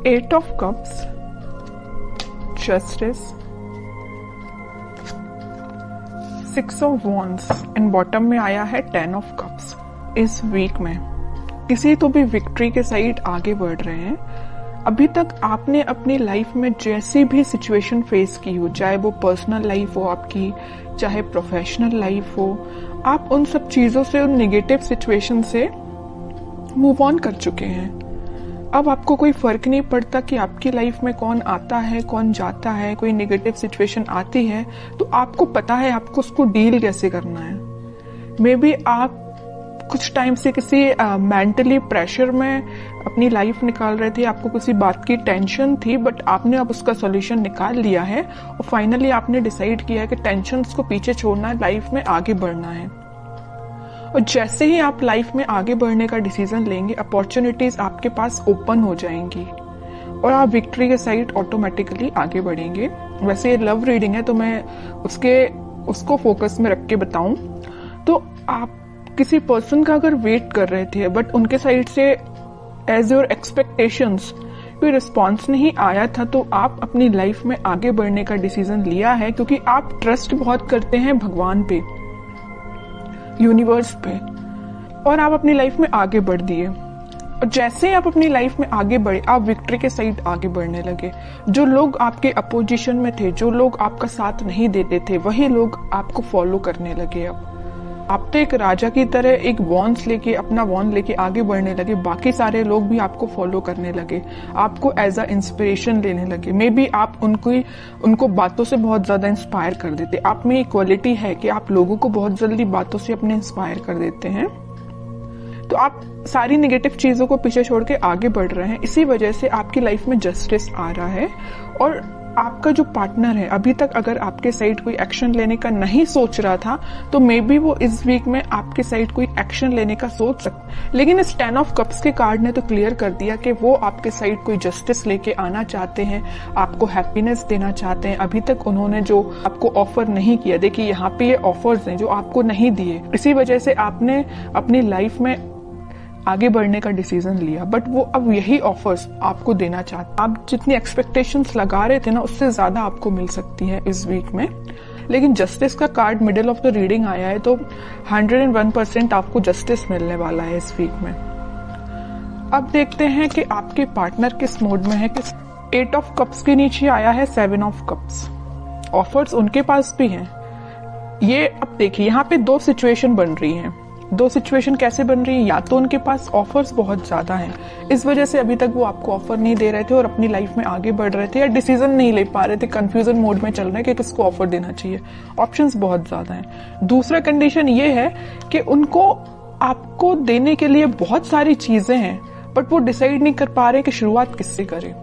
8 of cups, justice, 6 of wands and bottom में आया है 10 ऑफ कप्स। इस वीक में किसी तो भी विक्ट्री के साइड आगे बढ़ रहे हैं। अभी तक आपने अपनी लाइफ में जैसी भी सिचुएशन फेस की हो, चाहे वो पर्सनल लाइफ हो आपकी, चाहे प्रोफेशनल लाइफ हो, आप उन सब चीजों से, उन नेगेटिव सिचुएशन से मूव ऑन कर चुके हैं। अब आपको कोई फर्क नहीं पड़ता कि आपकी लाइफ में कौन आता है, कौन जाता है। कोई नेगेटिव सिचुएशन आती है तो आपको पता है आपको उसको डील कैसे करना है। मे बी आप कुछ टाइम से किसी मेंटली प्रेशर में अपनी लाइफ निकाल रहे थे, आपको किसी बात की टेंशन थी, बट आपने अब उसका सॉल्यूशन निकाल लिया है और फाइनली आपने डिसाइड किया है कि टेंशन्स को पीछे छोड़ना है, लाइफ में आगे बढ़ना है। और जैसे ही आप लाइफ में आगे बढ़ने का डिसीजन लेंगे, अपॉर्चुनिटीज आपके पास ओपन हो जाएंगी और आप विक्ट्री के साइड ऑटोमेटिकली आगे बढ़ेंगे। वैसे ये लव रीडिंग है तो मैं उसको फोकस में रख के बताऊं तो आप किसी पर्सन का अगर वेट कर रहे थे बट उनके साइड से एज योर एक्सपेक्टेशंस कोई रिस्पॉन्स नहीं आया था, तो आप अपनी लाइफ में आगे बढ़ने का डिसीजन लिया है क्योंकि आप ट्रस्ट बहुत करते हैं भगवान पे, यूनिवर्स पे, और आप अपनी लाइफ में आगे बढ़ दिए। और जैसे ही आप अपनी लाइफ में आगे बढ़े, आप विक्ट्री के साइड आगे बढ़ने लगे। जो लोग आपके अपोजिशन में थे, जो लोग आपका साथ नहीं देते थे, वही लोग आपको फॉलो करने लगे। अब आप तो एक राजा की तरह एक वॉन्स लेके, अपना वॉन्ड लेके आगे बढ़ने लगे। बाकी सारे लोग भी आपको फॉलो करने लगे, आपको एज अ इंस्पिरेशन लेने लगे। मे बी आप उनको बातों से बहुत ज्यादा इंस्पायर कर देते। आप में एक क्वालिटी है कि आप लोगों को बहुत जल्दी बातों से अपने इंस्पायर कर देते हैं। तो आप सारी नेगेटिव चीजों को पीछे छोड़ के आगे बढ़ रहे हैं। इसी वजह से आपकी लाइफ में जस्टिस आ रहा है। और आपका जो पार्टनर है, अभी तक अगर आपके साइड कोई एक्शन लेने का नहीं सोच रहा था तो मे बी वो इस वीक में आपके साइड कोई एक्शन लेने का सोच सकता। लेकिन इस 10 ऑफ कप्स के कार्ड ने तो क्लियर कर दिया कि वो आपके साइड कोई जस्टिस लेके आना चाहते हैं, आपको हैप्पीनेस देना चाहते हैं। अभी तक उन्होंने जो आपको ऑफर नहीं किया, देखिए यहाँ पे ये ऑफर्स हैं जो आपको नहीं दिए, इसी वजह से आपने अपनी लाइफ में आगे बढ़ने का डिसीजन लिया, बट वो अब यही ऑफर्स आपको देना चाहते। आप जितनी एक्सपेक्टेशंस लगा रहे थे ना, उससे ज्यादा आपको मिल सकती है इस वीक में। लेकिन जस्टिस का card middle of the reading आया है तो 101% आपको जस्टिस मिलने वाला है इस वीक में। अब देखते हैं कि आपके पार्टनर किस मोड में है। 8 ऑफ कप्स के नीचे आया है 7 ऑफ कप्स। ऑफर्स उनके पास भी हैं। ये अब देखिए यहाँ पे दो सिचुएशन बन रही हैं। दो सिचुएशन कैसे बन रही है? या तो उनके पास ऑफर्स बहुत ज्यादा हैं, इस वजह से अभी तक वो आपको ऑफर नहीं दे रहे थे और अपनी लाइफ में आगे बढ़ रहे थे, या डिसीजन नहीं ले पा रहे थे, कंफ्यूजन मोड में चल रहे हैं कि किसको ऑफर देना चाहिए। ऑप्शंस बहुत ज्यादा हैं। दूसरा कंडीशन ये है कि उनको आपको देने के लिए बहुत सारी चीजें हैं, बट वो डिसाइड नहीं कर पा रहे कि शुरुआत किससे करें।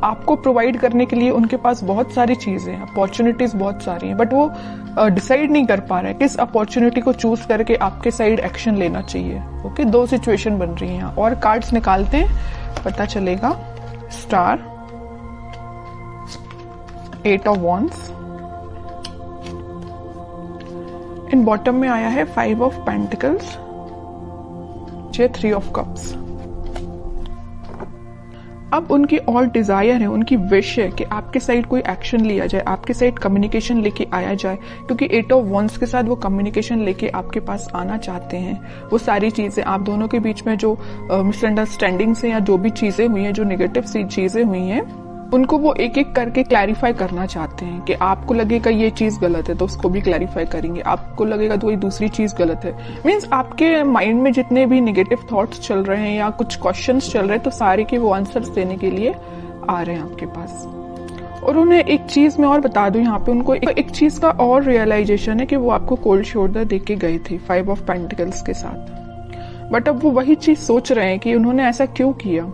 आपको प्रोवाइड करने के लिए उनके पास बहुत सारी चीजें हैं, अपॉर्चुनिटीज बहुत सारी हैं, बट वो डिसाइड नहीं कर पा रहे किस अपॉर्चुनिटी को चूज करके आपके साइड एक्शन लेना चाहिए। ओके, दो सिचुएशन बन रही हैं। और कार्ड्स निकालते हैं, पता चलेगा। Star, 8 of wands, in bottom में आया है 5 ऑफ पेंटिकल्स, 3 ऑफ कप्स। अब उनकी और डिजायर है, उनकी विश है कि आपके साइड कोई एक्शन लिया जाए, आपके साइड कम्युनिकेशन लेके आया जाए, क्योंकि 8 ऑफ वॉन्ड्स के साथ वो कम्युनिकेशन लेके आपके पास आना चाहते हैं। वो सारी चीजें आप दोनों के बीच में जो मिसअंडरस्टैंडिंग्स हैं या जो भी चीजें हुई हैं, जो नेगेटिव सी चीजें हुई हैं, उनको वो एक एक करके क्लैरिफाई करना चाहते हैं। कि आपको लगेगा ये चीज गलत है तो उसको भी क्लैरिफाई करेंगे, आपको लगेगा तो ये दूसरी चीज गलत है। मीन्स आपके माइंड में जितने भी नेगेटिव थॉट्स चल रहे हैं या कुछ क्वेश्चंस चल रहे हैं, तो सारे के वो आंसर्स देने के लिए आ रहे हैं आपके पास। और उन्हें एक चीज मैं और बता दूं, यहाँ पे उनको एक चीज का और रियलाइजेशन है कि वो आपको कोल्ड शोल्डर दे के गए थे 5 ऑफ पेंटिकल्स के साथ, बट अब वो वही चीज सोच रहे हैं कि उन्होंने ऐसा क्यों किया।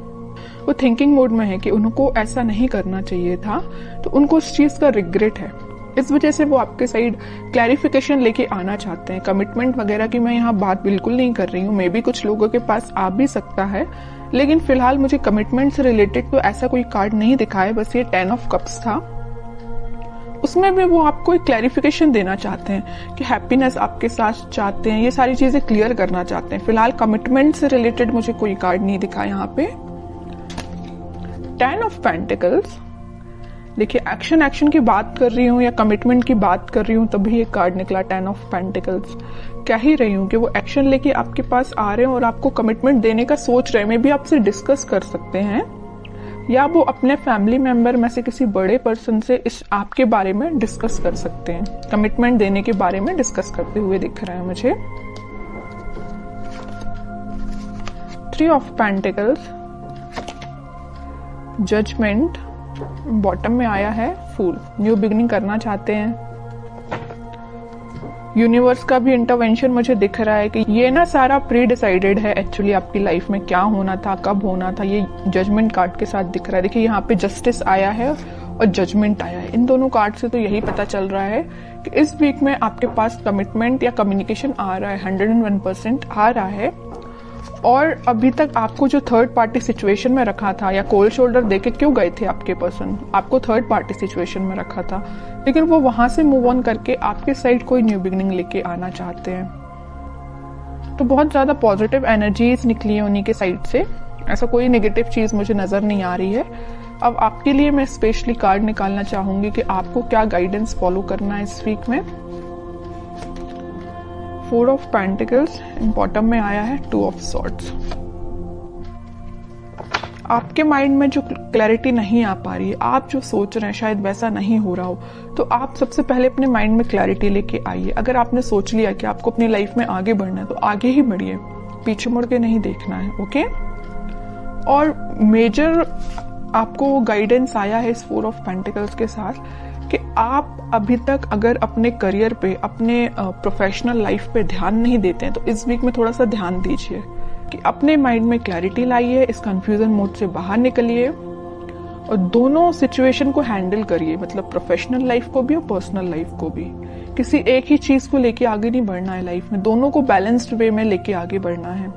वो थिंकिंग मोड में है कि उनको ऐसा नहीं करना चाहिए था, तो उनको उस चीज का रिग्रेट है। इस वजह से वो आपके साइड क्लैरिफिकेशन लेके आना चाहते हैं। कमिटमेंट वगैरह की मैं यहाँ बात बिल्कुल नहीं कर रही हूँ, मे बी कुछ लोगों के पास आ भी सकता है, लेकिन फिलहाल मुझे कमिटमेंट से रिलेटेड तो ऐसा कोई कार्ड नहीं दिखा है। बस ये 10 ऑफ कप्स था, उसमें भी वो आपको एक क्लैरिफिकेशन देना चाहते हैं कि हैप्पीनेस आपके साथ चाहते हैं, ये सारी चीजें क्लियर करना चाहते हैं। फिलहाल कमिटमेंट से रिलेटेड मुझे कोई कार्ड नहीं दिखा यहाँ पे। 10 ऑफ पेंटिकल्स, देखिए एक्शन की बात कर रही हूँ या कमिटमेंट की बात कर रही हूँ तभी ये कार्ड निकला 10 ऑफ पेंटिकल्स। कह ही रही हूँ कि वो एक्शन लेके आपके पास आ रहे हैं और आपको कमिटमेंट देने का सोच रहे हैं। मे भी आपसे डिस्कस कर सकते हैं या वो अपने फैमिली मेंबर में से किसी बड़े पर्सन से इस आपके बारे में डिस्कस कर सकते हैं, कमिटमेंट देने के बारे में डिस्कस करते हुए दिख रहा है मुझे। 3 ऑफ पेंटिकल्स, जजमेंट, बॉटम में आया है फूल, न्यू बिगिनिंग करना चाहते हैं। यूनिवर्स का भी इंटरवेंशन मुझे दिख रहा है कि ये ना सारा प्री डिसाइडेड है एक्चुअली आपकी लाइफ में क्या होना था, कब होना था, ये जजमेंट कार्ड के साथ दिख रहा है। देखिए यहाँ पे जस्टिस आया है और जजमेंट आया है। इन दोनों कार्ड से तो यही पता चल रहा है कि इस वीक में आपके पास कमिटमेंट या कम्युनिकेशन आ रहा है, 101% आ रहा है। और अभी तक आपको जो थर्ड पार्टी सिचुएशन में रखा था या कोल्ड शोल्डर देके क्यों गए थे आपके पर्सन, आपको थर्ड पार्टी सिचुएशन में रखा था, लेकिन वो वहां से मूव ऑन करके आपके साइड कोई न्यू बिगिनिंग लेके आना चाहते हैं। तो बहुत ज्यादा पॉजिटिव एनर्जीज निकली है उन्हीं के साइड से, ऐसा कोई नेगेटिव चीज मुझे नजर नहीं आ रही है। अब आपके लिए मैं स्पेशली कार्ड निकालना चाहूंगी कि आपको क्या गाइडेंस फॉलो करना है इस वीक में। 4 ऑफ पेंटिकल्स, बॉटम में आया है 2 ऑफ सॉर्ड्स। आपके माइंड में जो क्लैरिटी नहीं आ पा रही है, आप जो सोच रहे हैं शायद वैसा नहीं हो रहा हो, तो आप सबसे पहले अपने माइंड में क्लैरिटी लेके आइए। अगर आपने सोच लिया कि आपको अपनी लाइफ में आगे बढ़ना है तो आगे ही बढ़िए, पीछे मुड़ के नहीं देखना है, ओके। और मेजर आपको गाइडेंस आया है इस 4 ऑफ पेंटिकल्स के साथ कि आप अभी तक अगर अपने करियर पे, अपने प्रोफेशनल लाइफ पे ध्यान नहीं देते हैं तो इस वीक में थोड़ा सा ध्यान दीजिए कि अपने माइंड में क्लैरिटी लाइए, इस कंफ्यूजन मोड से बाहर निकलिए और दोनों सिचुएशन को हैंडल करिए, मतलब प्रोफेशनल लाइफ को भी और पर्सनल लाइफ को भी। किसी एक ही चीज को लेके आगे नहीं बढ़ना है लाइफ में, दोनों को बैलेंस्ड वे में लेके आगे बढ़ना है।